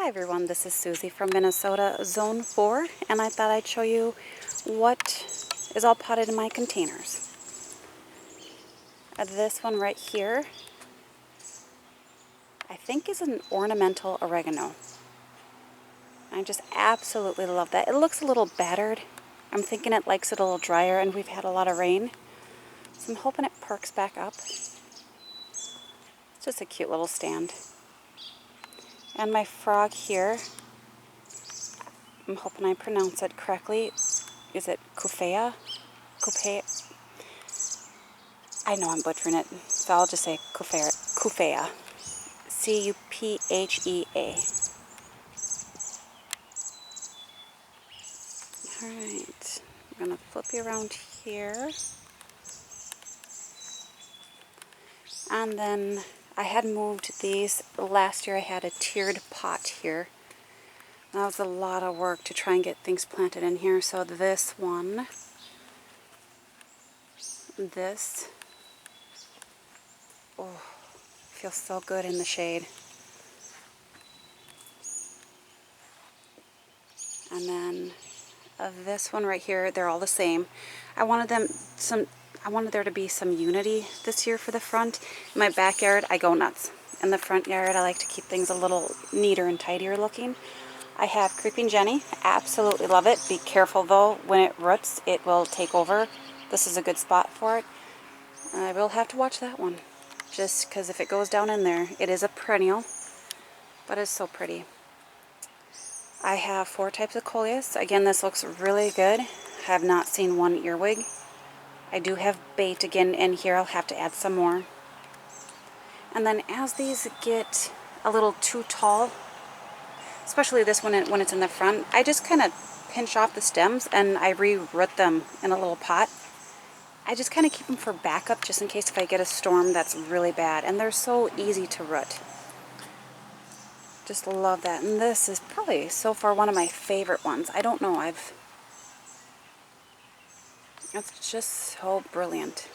Hi everyone, this is Susie from Minnesota Zone 4, and I thought I'd show you what is all potted in my containers. This one right here, I think is an ornamental oregano. I just absolutely love that. It looks a little battered. I'm thinking it likes it a little drier, and we've had a lot of rain. So I'm hoping it perks back up. It's just a cute little stand. And my frog here, I'm hoping I pronounce it correctly. Is it Kufea? Kufea? I know I'm butchering it, so I'll just say Kufea. Kufea. C-U-P-H-E-A. Alright, I'm going to flip you around here. And then I had moved these. Last year I had a tiered pot here. That was a lot of work to try and get things planted in here. So this one, this, oh, feels so good in the shade. And then this one right here, they're all the same. I wanted there to be some unity this year for the front. In my backyard, I go nuts. In the front yard, I like to keep things a little neater and tidier looking. I have Creeping Jenny. Absolutely love it. Be careful though, when it roots, it will take over. This is a good spot for it. I will have to watch that one, just because if it goes down in there, it is a perennial, but it's so pretty. I have 4 types of coleus. Again, this looks really good. I have not seen one earwig. I do have bait again in here. I'll have to add some more. And then as these get a little too tall, especially this one when it's in the front, I just kind of pinch off the stems and I re-root them in a little pot. I just kind of keep them for backup just in case if I get a storm that's really bad. And they're so easy to root. Just love that. And this is probably so far one of my favorite ones. I don't know, it's just so brilliant.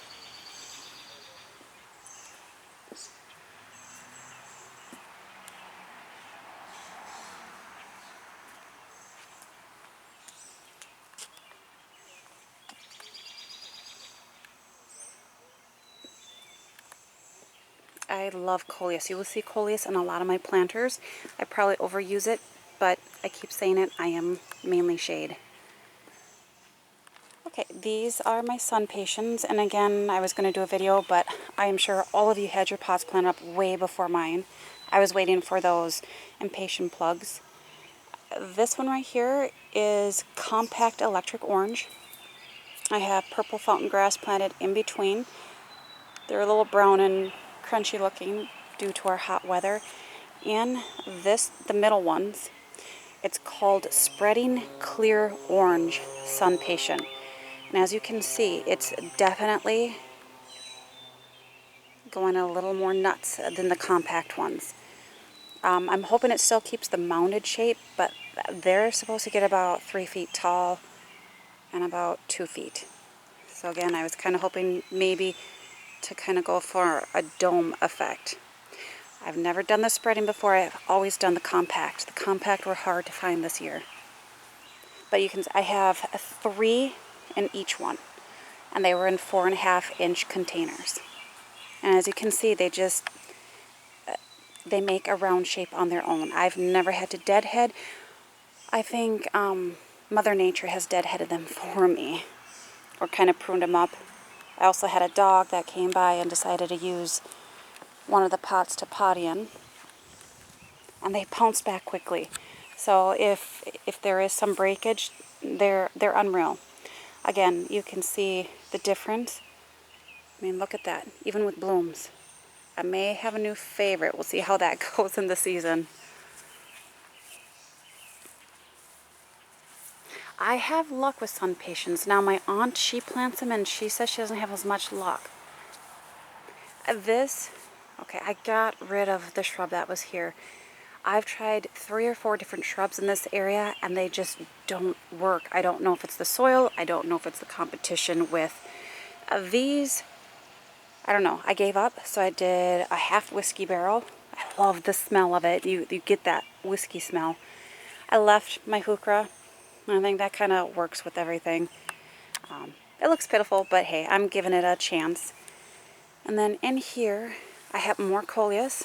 I love coleus. You will see coleus in a lot of my planters. I probably overuse it, but I keep saying it, I am mainly shade. Okay, these are my sun patiens, and again, I was going to do a video, but I am sure all of you had your pots planted up way before mine. I was waiting for those impatient plugs. This one right here is compact electric orange. I have purple fountain grass planted in between. They're a little brown and crunchy looking due to our hot weather. And this, the middle ones, it's called Spreading Clear Orange Sun Patient. And as you can see, it's definitely going a little more nuts than the compact ones. I'm hoping it still keeps the mounded shape, but they're supposed to get about 3 feet tall and about 2 feet. So again, I was kind of hoping maybe to kind of go for a dome effect. I've never done the spreading before. I've always done the compact. The compact were hard to find this year. But you can, I have 3 in each one, and they were in 4.5-inch containers. And as you can see, they make a round shape on their own. I've never had to deadhead. I think Mother Nature has deadheaded them for me, or kind of pruned them up. I also had a dog that came by and decided to use one of the pots to pot in, and they pounced back quickly. So if there is some breakage, they're unreal. Again, you can see the difference. I mean, look at that, even with blooms. I may have a new favorite. We'll see how that goes in the season. I have luck with sun patiens. Now my aunt, she plants them and she says she doesn't have as much luck. Okay, I got rid of the shrub that was here. I've tried 3 or 4 different shrubs in this area and they just don't work. I don't know if it's the soil. I don't know if it's the competition with these. I don't know. I gave up, so I did a half whiskey barrel. I I love the smell of it. You get that whiskey smell. I left my heuchera. I think that kind of works with everything. It looks pitiful, but hey, I'm giving it a chance. And then in here, I have more coleus.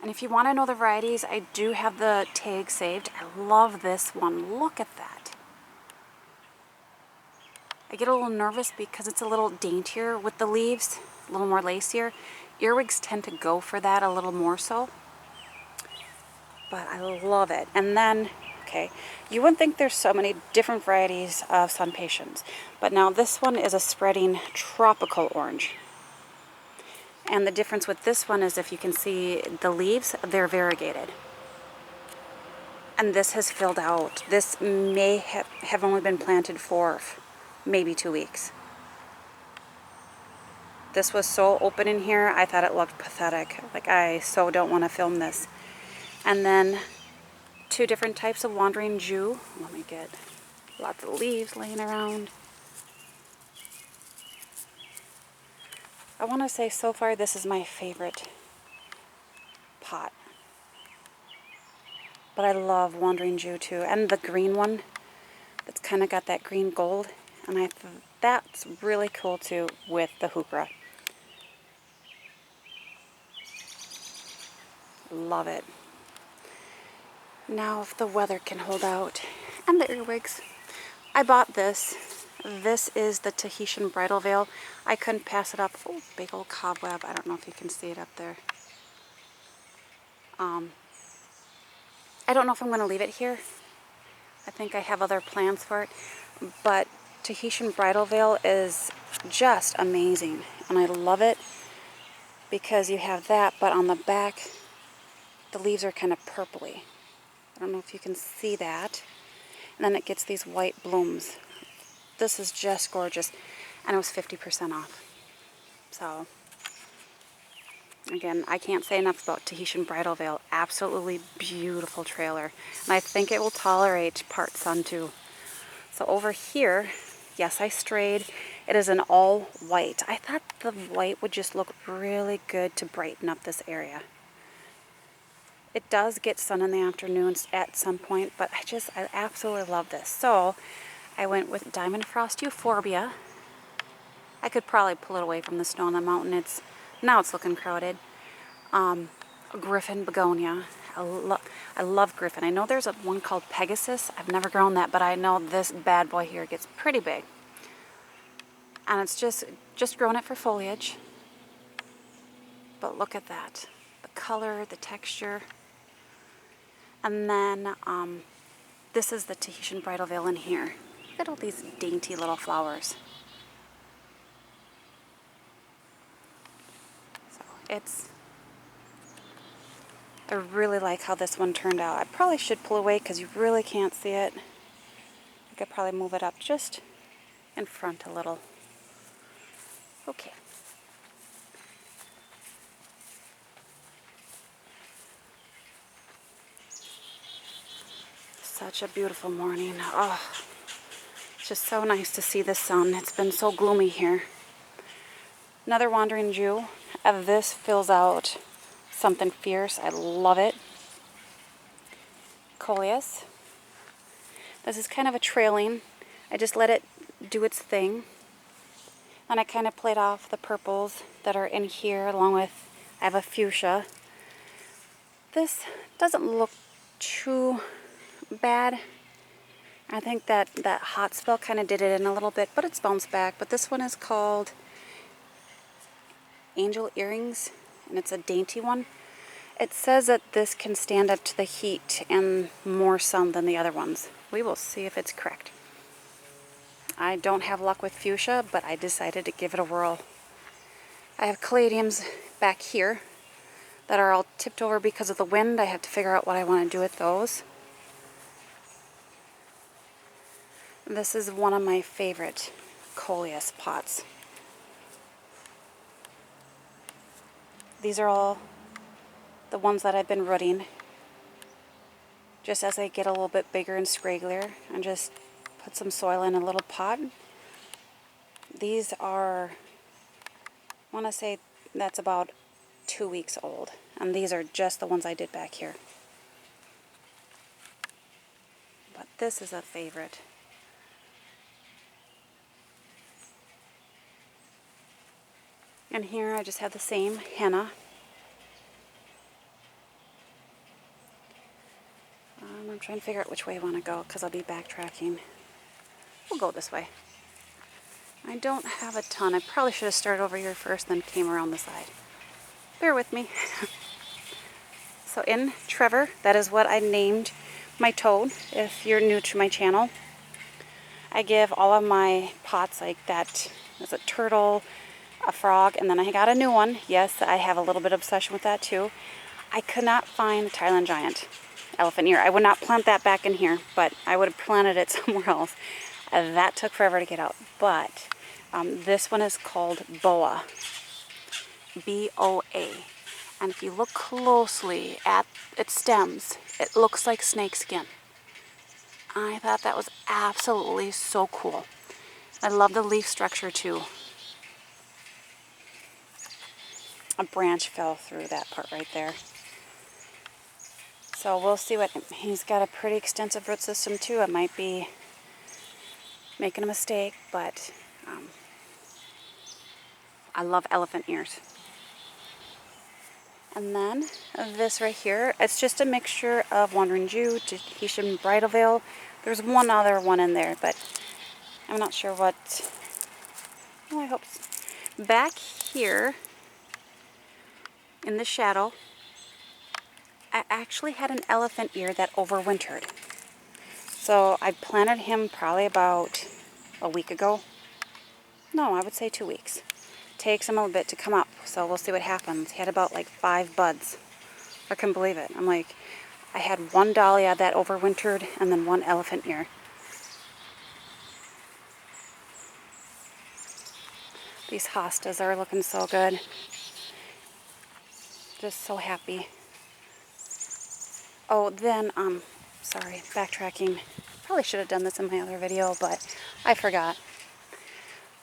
And if you want to know the varieties, I do have the tag saved. I love this one. Look at that. I get a little nervous because it's a little daintier with the leaves, a little more lacier. Earwigs tend to go for that a little more so. But I love it. And then, okay, you wouldn't think there's so many different varieties of sun patiens. But now this one is a spreading tropical orange. And the difference with this one is, if you can see the leaves, they're variegated. And this has filled out. This may have only been planted for maybe 2 weeks. This was so open in here, I thought it looked pathetic. Like, I so don't want to film this. And then 2 different types of wandering Jew. Let me get lots of leaves laying around. I want to say so far this is my favorite pot. But I love Wandering Jew too. And the green one that's kind of got that green gold. And I thought that's really cool too with the heuchera. Love it. Now if the weather can hold out. And the earwigs. I bought this. This is the Tahitian bridal veil. I couldn't pass it up. Oh, big old cobweb. I don't know if you can see it up there. I don't know if I'm going to leave it here. I think I have other plans for it. But Tahitian bridal veil is just amazing. And I love it because you have that, but on the back, the leaves are kind of purpley. I don't know if you can see that. And then it gets these white blooms. This is just gorgeous. And it was 50% off. So, again, I can't say enough about Tahitian bridal veil. Absolutely beautiful trailer. And I think it will tolerate part sun too. So over here, yes, I strayed. It is an all white. I thought the white would just look really good to brighten up this area. It does get sun in the afternoons at some point, but I absolutely love this. So I went with Diamond Frost Euphorbia. I could probably pull it away from the snow on the mountain. Now it's looking crowded. Griffin Begonia. I love Griffin. I know there's one called Pegasus. I've never grown that, but I know this bad boy here gets pretty big. And it's just grown it for foliage. But look at that. The color, the texture. And then this is the Tahitian bridal veil in here. Look at all these dainty little flowers. So I really like how this one turned out. I probably should pull away because you really can't see it. I could probably move it up just in front a little. Okay. Such a beautiful morning. Oh, it's just so nice to see the sun. It's been so gloomy here. Another Wandering Jew. This fills out something fierce. I love it. Coleus. This is kind of a trailing. I just let it do its thing. And I kind of played off the purples that are in here along with, I have a fuchsia. This doesn't look too bad. I think that hot spell kind of did it in a little bit, but it's bounced back. But this one is called Angel Earrings, and it's a dainty one. It says that this can stand up to the heat and more sun than the other ones. We will see if it's correct. I don't have luck with fuchsia, but I decided to give it a whirl. I have caladiums back here that are all tipped over because of the wind. I have to figure out what I want to do with those. This is one of my favorite coleus pots. These are all the ones that I've been rooting. Just as they get a little bit bigger and scragglier, and just put some soil in a little pot. These are, I want to say That's about 2 weeks old. And these are just the ones I did back here. But this is a favorite. And here I just have the same henna. I'm trying to figure out which way I want to go because I'll be backtracking. We'll go this way. I don't have a ton. I probably should have started over here first, then came around the side. Bear with me. So in Trevor, that is what I named my toad. If you're new to my channel, I give all of my pots like that. There's a turtle, a frog, and then I got a new one. Yes, I have a little bit of obsession with that too. I could not find the Thailand giant elephant ear. I would not plant that back in here, but I would have planted it somewhere else. That took forever to get out. But this one is called Boa. B-O-A. And if you look closely at its stems, it looks like snake skin. I thought that was absolutely so cool. I love the leaf structure too. A branch fell through that part right there. So we'll see what, he's got a pretty extensive root system too. It might be making a mistake, but I love elephant ears. And then this right here, it's just a mixture of Wandering Jew, Tahitian Bridal Veil. There's one other one in there, but I'm not sure what. Oh, I hope so. Back here in the shadow, I actually had an elephant ear that overwintered. So I planted him probably about a week ago. No, I would say 2 weeks. Takes him a little bit to come up, so we'll see what happens. He had about like 5 buds. I couldn't believe it. I'm like, I had one dahlia that overwintered and then one elephant ear. These hostas are looking so good. Just so happy. Oh, then, sorry, backtracking. Probably should have done this in my other video, but I forgot.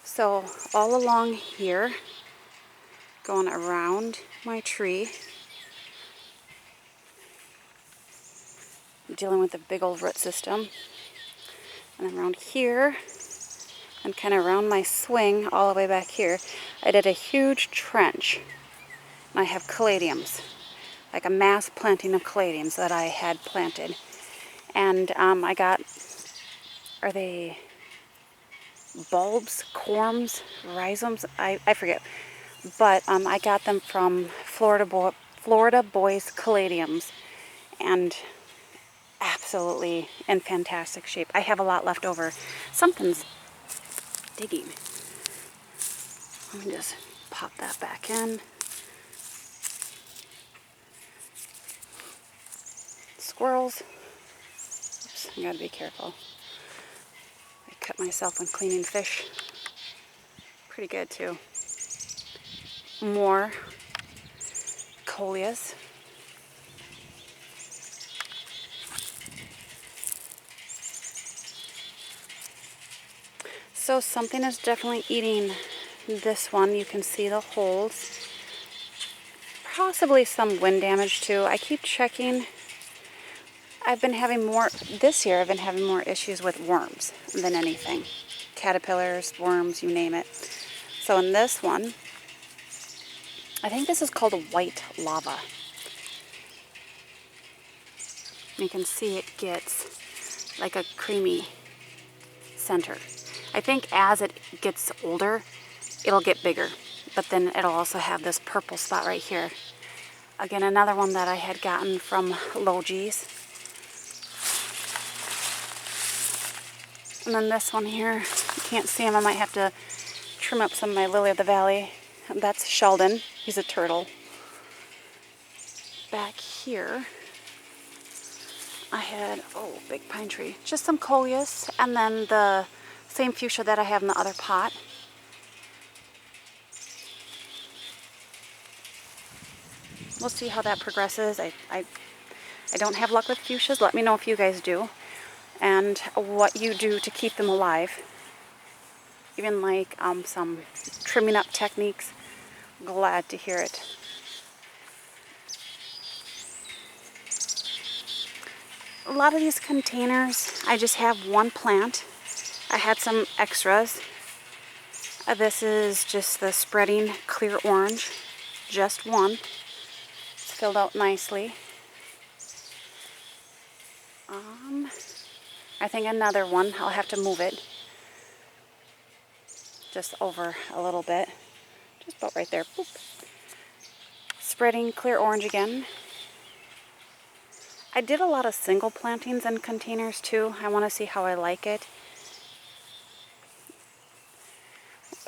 So, all along here, going around my tree, dealing with the big old root system, and then around here, and kind of around my swing, all the way back here, I did a huge trench, and I have caladiums. Like a mass planting of caladiums that I had planted. And I got, are they bulbs, corms, rhizomes? I forget. But I got them from Florida Boys Caladiums. And absolutely in fantastic shape. I have a lot left over. Something's digging. Let me just pop that back in. Squirrels. Oops, I gotta be careful. I cut myself when cleaning fish. Pretty good too. More coleus. So something is definitely eating this one. You can see the holes. Possibly some wind damage too. I keep checking. I've been having more, this year I've been having more issues with worms than anything. Caterpillars, worms, you name it. So in this one, I think this is called a white lava. You can see it gets like a creamy center. I think as it gets older, it'll get bigger. But then it'll also have this purple spot right here. Again, another one that I had gotten from Logi's. And then this one here, you can't see him. I might have to trim up some of my lily of the valley. That's Sheldon. He's a turtle. Back here, I had, oh, big pine tree. Just some coleus, and then the same fuchsia that I have in the other pot. We'll see how that progresses. I don't have luck with fuchsias. Let me know if you guys do. And what you do to keep them alive. Even like some trimming up techniques. Glad to hear it. A lot of these containers, I just have one plant. I had some extras. This is just the spreading clear orange. Just one. It's filled out nicely. I think another one, I'll have to move it just over a little bit. Just about right there. Boop. Spreading clear orange again. I did a lot of single plantings in containers too. I want to see how I like it.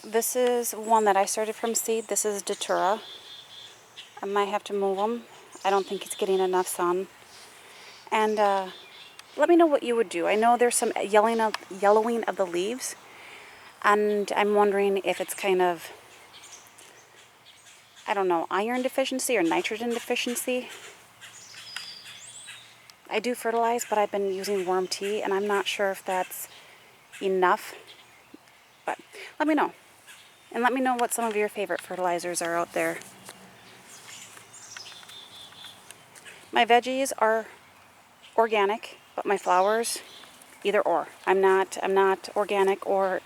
This is one that I started from seed. This is Datura. I might have to move them. I don't think it's getting enough sun. And let me know what you would do. I know there's some yellowing of the leaves. And I'm wondering if it's kind of, I don't know, iron deficiency or nitrogen deficiency. I do fertilize, but I've been using worm tea, and I'm not sure if that's enough. But let me know. And let me know what some of your favorite fertilizers are out there. My veggies are organic, but my flowers, either or. I'm not organic or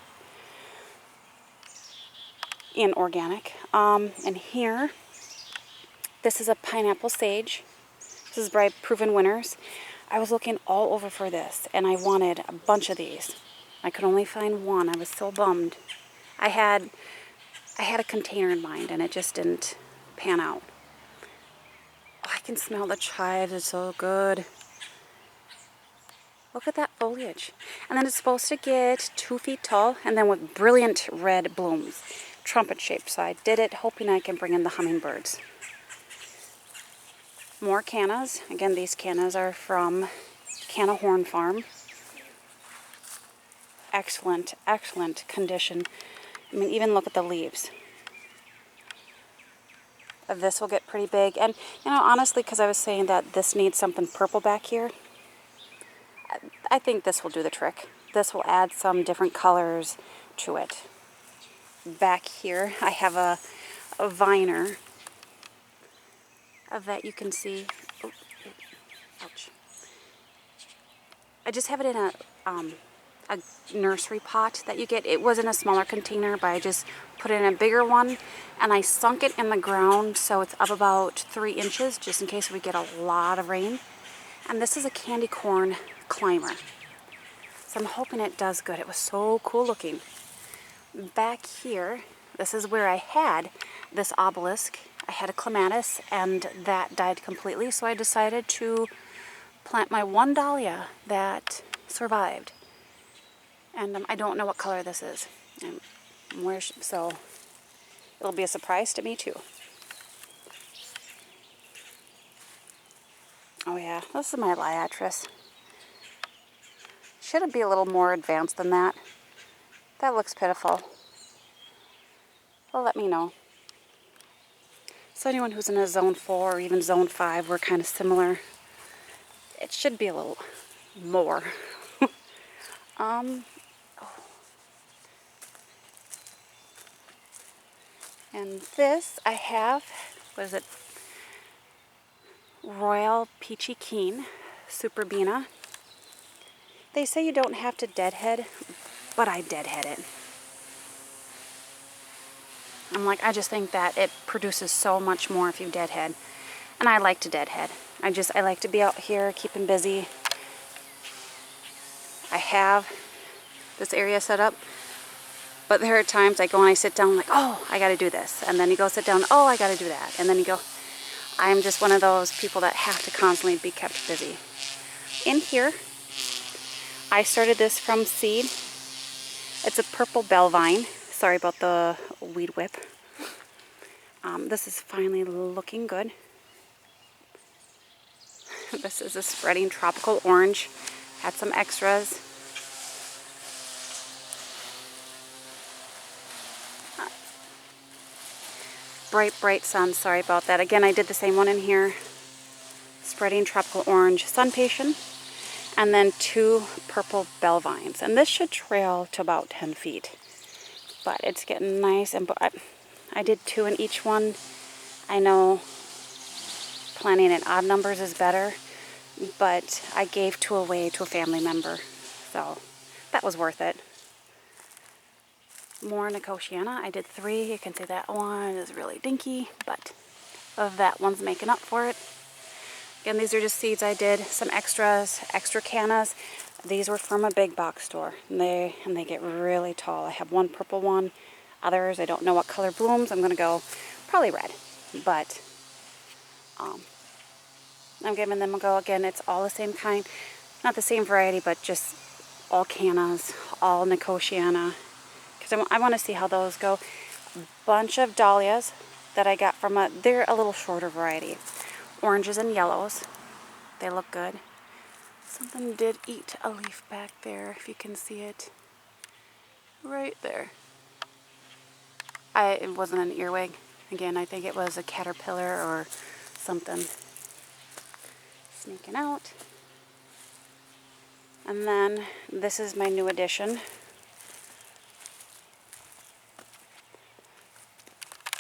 inorganic. And here, this is a pineapple sage. This is by Proven Winners. I was looking all over for this, and I wanted a bunch of these. I could only find one. I was so bummed. I had a container in mind, and it just didn't pan out. Oh, I can smell the chives. It's so good. Look at that foliage. And then it's supposed to get 2 feet tall, and then with brilliant red blooms, trumpet shaped. So I did it hoping I can bring in the hummingbirds. More cannas. Again, these cannas are from Canna Horn Farm. Excellent, excellent condition. I mean, even look at the leaves. This will get pretty big. And, you know, honestly, because I was saying that this needs something purple back here, I think this will do the trick. This will add some different colors to it. Back here, I have a viner that you can see. Oh, ouch. I just have it in a nursery pot that you get. It was in a smaller container, but I just put it in a bigger one, and I sunk it in the ground so it's up about 3 inches, just in case we get a lot of rain. And this is a candy corn climber. So I'm hoping it does good. It was so cool looking. Back here, this is where I had this obelisk. I had a clematis, and that died completely, so I decided to plant my one dahlia that survived. And I don't know what color this is. So it'll be a surprise to me too. Oh yeah, this is my liatris. Should it be a little more advanced than that? That looks pitiful. Well, let me know. So anyone who's in a zone 4 or even zone 5, we're kind of similar. It should be a little more. And this I have, what is it? Royal Peachy Keen, Superbena. They say you don't have to deadhead, but I deadhead it. I'm like, I just think that it produces so much more if you deadhead. And I like to deadhead. I like to be out here keeping busy. I have this area set up, but there are times I go and I sit down like, oh, I got to do this. And then you go sit down, oh, I got to do that. And then you go, I'm just one of those people that have to constantly be kept busy. In here, I started this from seed. It's a purple bell vine. Sorry about the weed whip. This is finally looking good. This is a spreading tropical orange. Had some extras. Bright sun. Sorry about that. Again, I did the same one in here. Spreading tropical orange sun patient. And then 2 purple bell vines. And this should trail to about 10 feet. But it's getting nice and I did 2 in each one. I know planning in odd numbers is better, but I gave 2 away to a family member, so that was worth it. More Nicotiana. I did 3. You can see that one is really dinky, but that one's making up for it. Again, these are just seeds I did. Some extras, extra cannas. These were from a big box store, and they get really tall. I have one purple one. Others, I don't know what color blooms. I'm going to go probably red, but I'm giving them a go. Again, it's all the same kind. Not the same variety, but just all cannas, all Nicotiana. Because I want to see how those go. Bunch of dahlias that I got from they're a little shorter variety. Oranges and yellows. They look good. Something did eat a leaf back there, if you can see it. Right there. It wasn't an earwig. Again, I think it was a caterpillar or something sneaking out. And then this is my new addition.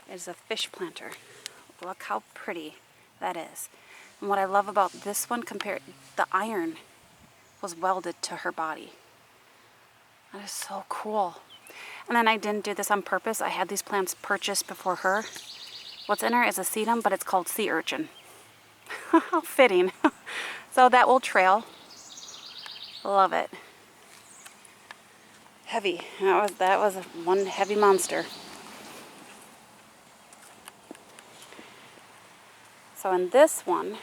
It's a fish planter. Look how pretty that is. And what I love about this one, the iron was welded to her body. That is so cool. And then I didn't do this on purpose. I had these plants purchased before her. What's in her is a sedum, but it's called sea urchin. How fitting. So that will trail. Love it. Heavy. That was one heavy monster. So in this one,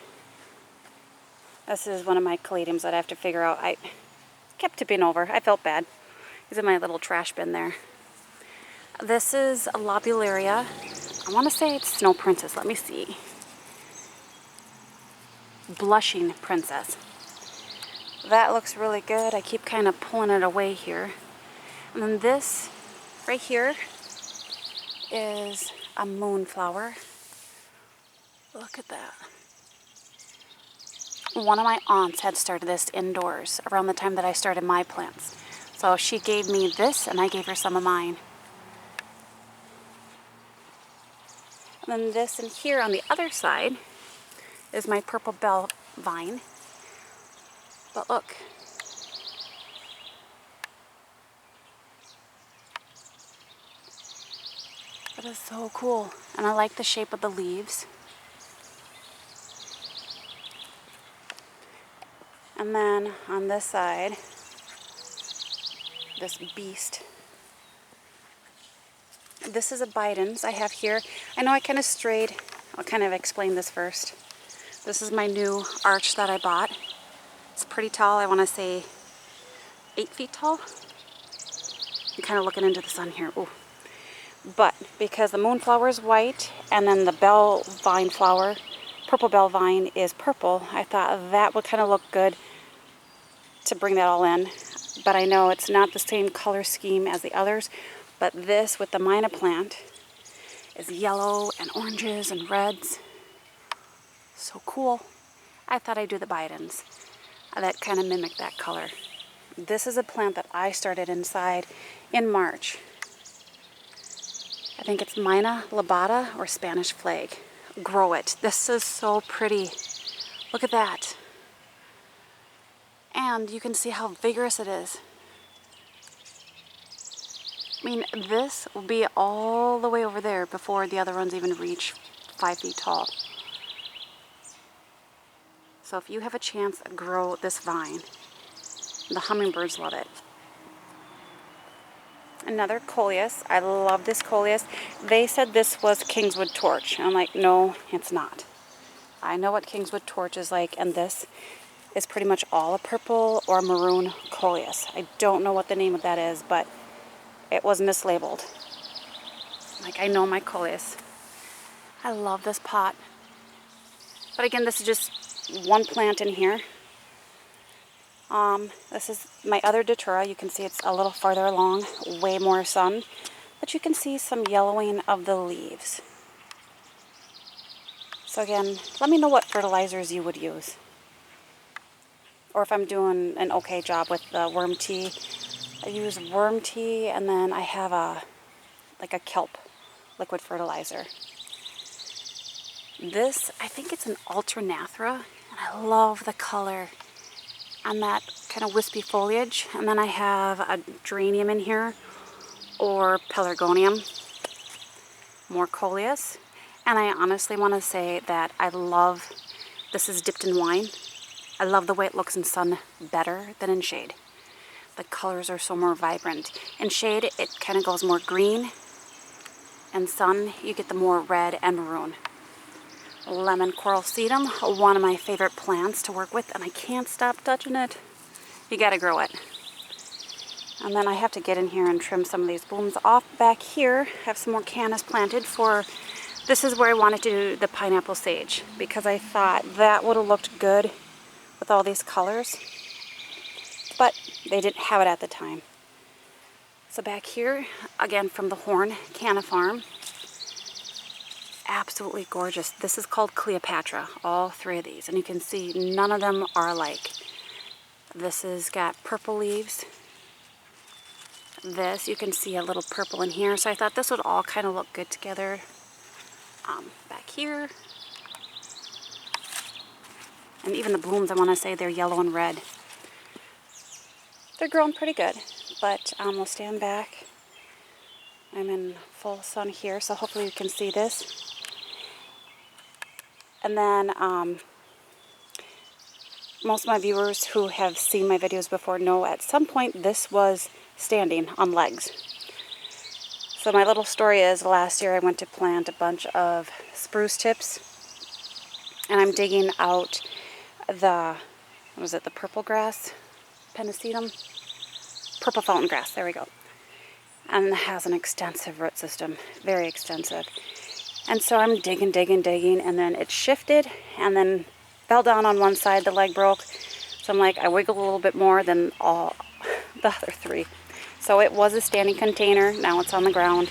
this is one of my caladiums that I have to figure out. I kept tipping over. I felt bad. He's in my little trash bin there. This is a lobularia. I want to say it's Snow Princess. Let me see. Blushing Princess. That looks really good. I keep kind of pulling it away here. And then this right here is a moonflower. Look at that. One of my aunts had started this indoors around the time that I started my plants. So she gave me this and I gave her some of mine. And then this in here on the other side is my purple bell vine. But look. That is so cool. And I like the shape of the leaves. And then on this side, this beast. This is a Biden's I have here. I know I kind of strayed. I'll kind of explain this first. This is my new arch that I bought. It's pretty tall. I want to say 8 feet tall. I'm kind of looking into the sun here. Ooh. But because the moonflower is white and then the bell vine flower, purple bell vine is purple, I thought that would kind of look good to bring that all in. But I know it's not the same color scheme as the others. But this with the Mina plant is yellow and oranges and reds. So cool. I thought I'd do the Biden's. That kind of mimic that color. This is a plant that I started inside in March. I think it's Mina labata or Spanish flag. Grow it. This is so pretty. Look at that. And you can see how vigorous it is. I mean, this will be all the way over there before the other ones even reach 5 feet tall. So if you have a chance, grow this vine. The hummingbirds love it. Another coleus. I love this coleus. They said this was Kingswood torch. I'm like, no, it's not. I know what Kingswood torch is like, and this is pretty much all a purple or maroon coleus. I don't know what the name of that is, but it was mislabeled. Like, I know my coleus. I love this pot. But again, this is just one plant in here. This is my other datura. You can see it's a little farther along, way more sun. But you can see some yellowing of the leaves. So again, let me know what fertilizers you would use. Or if I'm doing an okay job with the worm tea. I use worm tea, and then I have like a kelp liquid fertilizer. This, I think it's an alternathra, and I love the color on that kind of wispy foliage. And then I have a geranium in here, or pelargonium, more coleus. And I honestly want to say that I love, this is dipped in wine. I love the way it looks in sun better than in shade. The colors are so more vibrant. In shade, it kind of goes more green. In sun, you get the more red and maroon. Lemon coral sedum, one of my favorite plants to work with, and I can't stop touching it. You gotta grow it. And then I have to get in here and trim some of these blooms off. Back here, I have some more cannas planted for, this is where I wanted to do the pineapple sage, because I thought that would have looked good with all these colors, but they didn't have it at the time. So back here, again from the Horn Canna Farm, absolutely gorgeous. This is called Cleopatra, all three of these, and you can see none of them are alike. This has got purple leaves. This, you can see a little purple in here, so I thought this would all kind of look good together. Back here, and even the blooms, I want to say they're yellow and red. They're growing pretty good, but we'll stand back. I'm in full sun here, so hopefully you can see this. And then most of my viewers who have seen my videos before know at some point this was standing on legs. So my little story is, last year I went to plant a bunch of spruce tips, and I'm digging out the, what was it, the purple grass, pennisetum, purple fountain grass, there we go. And it has an extensive root system, very extensive. And so I'm digging, and then it shifted and then fell down on one side, the leg broke. So I'm like, I wiggle a little bit more than all the other three. So it was a standing container, now it's on the ground.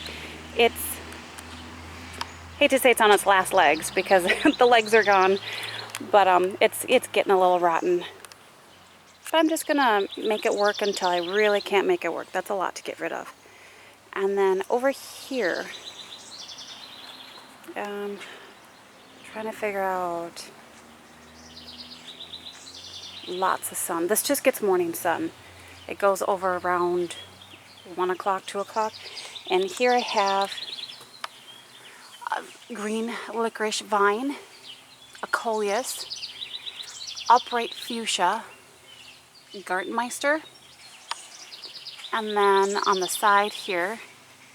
It's, hate to say it's on its last legs because the legs are gone, but it's getting a little rotten. But I'm just gonna make it work until I really can't make it work. That's a lot to get rid of. And then over here, trying to figure out, lots of sun. This just gets morning sun. It goes over around 1 o'clock, 2 o'clock. And here I have a green licorice vine, a coleus, upright fuchsia, Gartenmeister, and then on the side here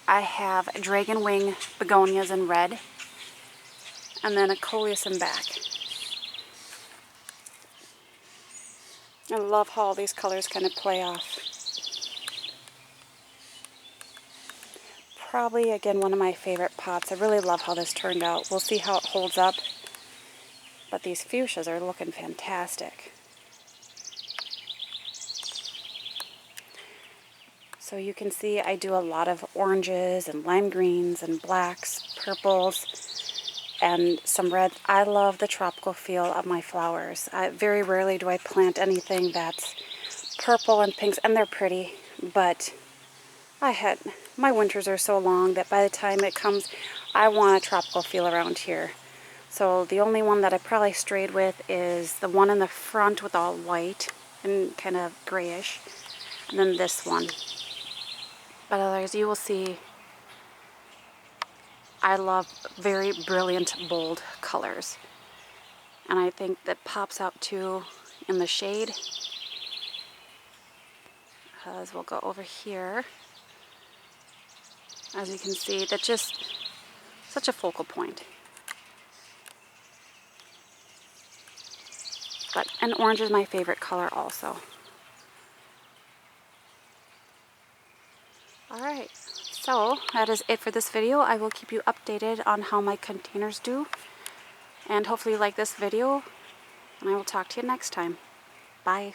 I have dragon wing begonias in red, and then a coleus in back. I love how all these colors kind of play off. Probably, again, one of my favorite pots. I really love how this turned out. We'll see how it holds up. But these fuchsias are looking fantastic. So you can see I do a lot of oranges and lime greens and blacks, purples, and some red. I love the tropical feel of my flowers. Very rarely do I plant anything that's purple and pinks, and they're pretty, but my winters are so long that by the time it comes, I want a tropical feel around here. So the only one that I probably strayed with is the one in the front with all white and kind of grayish, and then this one. But others, you will see, I love very brilliant, bold colors. And I think that pops out too in the shade. As we'll go over here. As you can see, that's just such a focal point. And orange is my favorite color also. Alright, so that is it for this video. I will keep you updated on how my containers do. And hopefully you like this video. And I will talk to you next time. Bye.